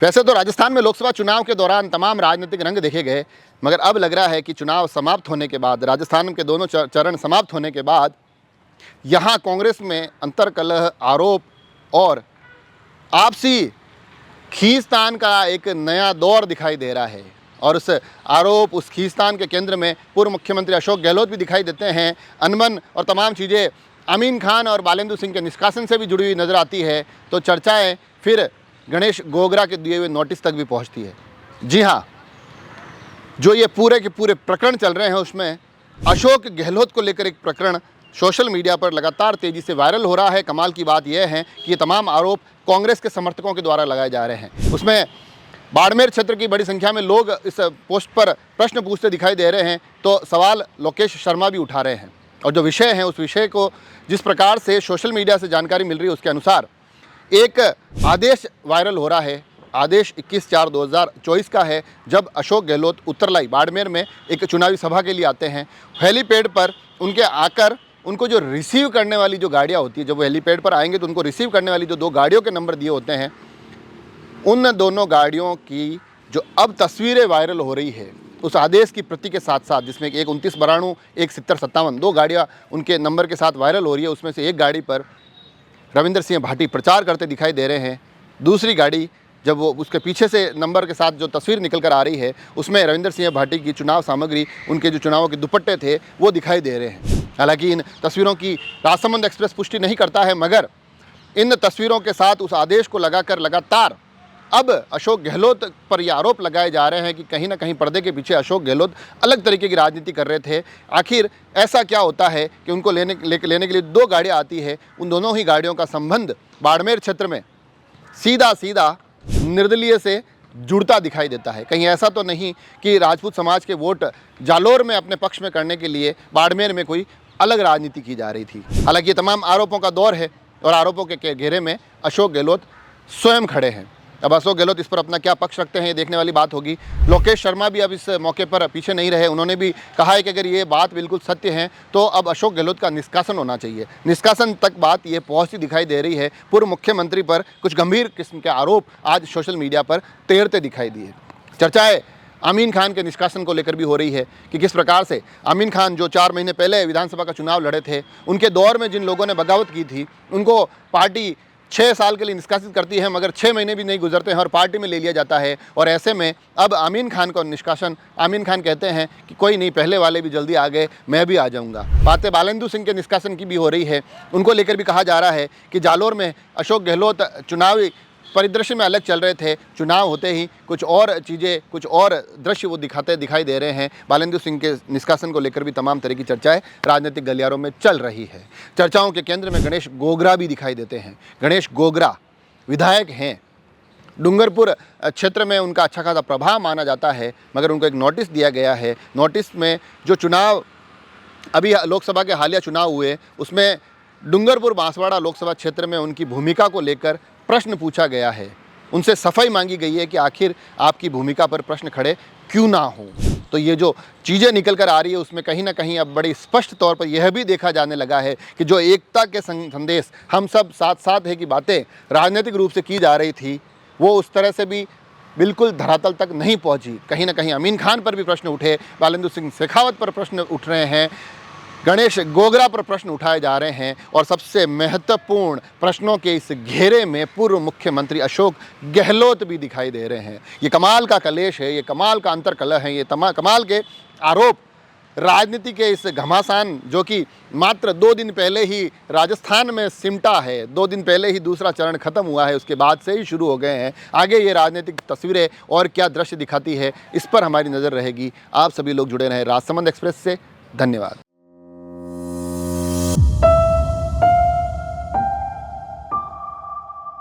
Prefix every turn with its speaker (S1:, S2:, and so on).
S1: वैसे तो राजस्थान में लोकसभा चुनाव के दौरान तमाम राजनीतिक रंग देखे गए, मगर अब लग रहा है कि चुनाव समाप्त होने के बाद, राजस्थान के दोनों चरण समाप्त होने के बाद यहाँ कांग्रेस में अंतर्कलह, आरोप और आपसी खींचतान का एक नया दौर दिखाई दे रहा है। और उस आरोप, उस खींचतान के केंद्र में पूर्व मुख्यमंत्री अशोक गहलोत भी दिखाई देते हैं। अनबन और तमाम चीज़ें अमीन खान और बालेंदु सिंह के निष्कासन से भी जुड़ी हुई नज़र आती है, तो चर्चाएँ फिर गणेश गोगरा के दिए हुए नोटिस तक भी पहुंचती है। जी हाँ, जो ये पूरे के पूरे प्रकरण चल रहे हैं उसमें अशोक गहलोत को लेकर एक प्रकरण सोशल मीडिया पर लगातार तेज़ी से वायरल हो रहा है। कमाल की बात यह है कि ये तमाम आरोप कांग्रेस के समर्थकों के द्वारा लगाए जा रहे हैं। उसमें बाड़मेर क्षेत्र की बड़ी संख्या में लोग इस पोस्ट पर प्रश्न पूछते दिखाई दे रहे हैं, तो सवाल लोकेश शर्मा भी उठा रहे हैं। और जो विषय है, उस विषय को जिस प्रकार से सोशल मीडिया से जानकारी मिल रही है उसके अनुसार एक आदेश वायरल हो रहा है। आदेश 21/4/2024 का है, जब अशोक गहलोत उत्तरलाई बाड़मेर में एक चुनावी सभा के लिए आते हैं। हेलीपैड पर उनके आकर उनको जो रिसीव करने वाली जो गाड़ियां होती है, जब वो हेलीपैड पर आएंगे तो उनको रिसीव करने वाली जो 2 गाड़ियों के नंबर दिए होते हैं, उन दोनों गाड़ियों की जो अब तस्वीरें वायरल हो रही है उस आदेश की प्रति के साथ साथ, जिसमें एक 2992, एक 7057, 2 गाड़ियाँ उनके नंबर के साथ वायरल हो रही है। उसमें से एक गाड़ी पर रविंद्र सिंह भाटी प्रचार करते दिखाई दे रहे हैं। दूसरी गाड़ी, जब वो उसके पीछे से नंबर के साथ जो तस्वीर निकल कर आ रही है, उसमें रविंद्र सिंह भाटी की चुनाव सामग्री, उनके जो चुनावों के दुपट्टे थे, वो दिखाई दे रहे हैं। हालांकि इन तस्वीरों की राजसमंद एक्सप्रेस पुष्टि नहीं करता है, मगर इन तस्वीरों के साथ उस आदेश को लगाकर लगातार अब अशोक गहलोत पर ये आरोप लगाए जा रहे हैं कि कहीं ना कहीं पर्दे के पीछे अशोक गहलोत अलग तरीके की राजनीति कर रहे थे। आखिर ऐसा क्या होता है कि उनको लेने के लिए 2 गाड़ियाँ आती है, उन दोनों ही गाड़ियों का संबंध बाड़मेर क्षेत्र में सीधा निर्दलीय से जुड़ता दिखाई देता है। कहीं ऐसा तो नहीं कि राजपूत समाज के वोट जालोर में अपने पक्ष में करने के लिए बाड़मेर में कोई अलग राजनीति की जा रही थी। हालांकि ये तमाम आरोपों का दौर है और आरोपों के घेरे में अशोक गहलोत स्वयं खड़े हैं। अब अशोक गहलोत इस पर अपना क्या पक्ष रखते हैं, ये देखने वाली बात होगी। लोकेश शर्मा भी अब इस मौके पर पीछे नहीं रहे। उन्होंने भी कहा है कि अगर ये बात बिल्कुल सत्य है तो अब अशोक गहलोत का निष्कासन होना चाहिए। निष्कासन तक बात ये पहुंचती दिखाई दे रही है। पूर्व मुख्यमंत्री पर कुछ गंभीर किस्म के आरोप आज सोशल मीडिया पर तैरते दिखाई दिए। चर्चाएँ अमीन खान के निष्कासन को लेकर भी हो रही है कि किस प्रकार से अमीन खान, जो 4 महीने पहले विधानसभा का चुनाव लड़े थे, उनके दौर में जिन लोगों ने बगावत की थी, उनको पार्टी 6 साल के लिए निष्कासित करती है, मगर 6 महीने भी नहीं गुजरते हैं और पार्टी में ले लिया जाता है। और ऐसे में अब आमीन खान का निष्कासन, आमीन खान कहते हैं कि कोई नहीं, पहले वाले भी जल्दी आ गए, मैं भी आ जाऊंगा। बातें बालेंदु सिंह के निष्कासन की भी हो रही है। उनको लेकर भी कहा जा रहा है कि जालोर में अशोक गहलोत चुनावी परिदृश्य में अलग चल रहे थे, चुनाव होते ही कुछ और चीज़ें, कुछ और दृश्य वो दिखाई दे रहे हैं। बालेंदु सिंह के निष्कासन को लेकर भी तमाम तरह की चर्चाएं राजनीतिक गलियारों में चल रही है। चर्चाओं के केंद्र में गणेश गोगरा भी दिखाई देते हैं। गणेश गोगरा विधायक हैं, डूंगरपुर क्षेत्र में उनका अच्छा खासा प्रभाव माना जाता है, मगर उनको एक नोटिस दिया गया है। नोटिस में जो चुनाव अभी लोकसभा के हालिया चुनाव हुए, उसमें डूंगरपुर बांसवाड़ा लोकसभा क्षेत्र में उनकी भूमिका को लेकर प्रश्न पूछा गया है। उनसे सफाई मांगी गई है कि आखिर आपकी भूमिका पर प्रश्न खड़े क्यों ना हो। तो ये जो चीज़ें निकल कर आ रही है उसमें कहीं ना कहीं अब बड़ी स्पष्ट तौर पर यह भी देखा जाने लगा है कि जो एकता के संदेश, हम सब साथ साथ है की बातें राजनीतिक रूप से की जा रही थी, वो उस तरह से भी बिल्कुल धरातल तक नहीं पहुंची। कहीं ना कहीं अमीन खान पर भी प्रश्न उठे, बालेंदु सिंह शेखावत पर प्रश्न उठ रहे हैं, गणेश गोगरा पर प्रश्न उठाए जा रहे हैं, और सबसे महत्वपूर्ण प्रश्नों के इस घेरे में पूर्व मुख्यमंत्री अशोक गहलोत भी दिखाई दे रहे हैं। ये कमाल का कलेश है, ये कमाल का अंतर्कलह है, ये कमाल के आरोप राजनीति के इस घमासान, जो कि मात्र 2 दिन पहले ही राजस्थान में सिमटा है, 2 दिन पहले ही दूसरा चरण खत्म हुआ है, उसके बाद से ही शुरू हो गए हैं। आगे ये राजनीतिक तस्वीरें और क्या दृश्य दिखाती है, इस पर हमारी नज़र रहेगी। आप सभी लोग जुड़े रहें राजसमंद एक्सप्रेस से। धन्यवाद।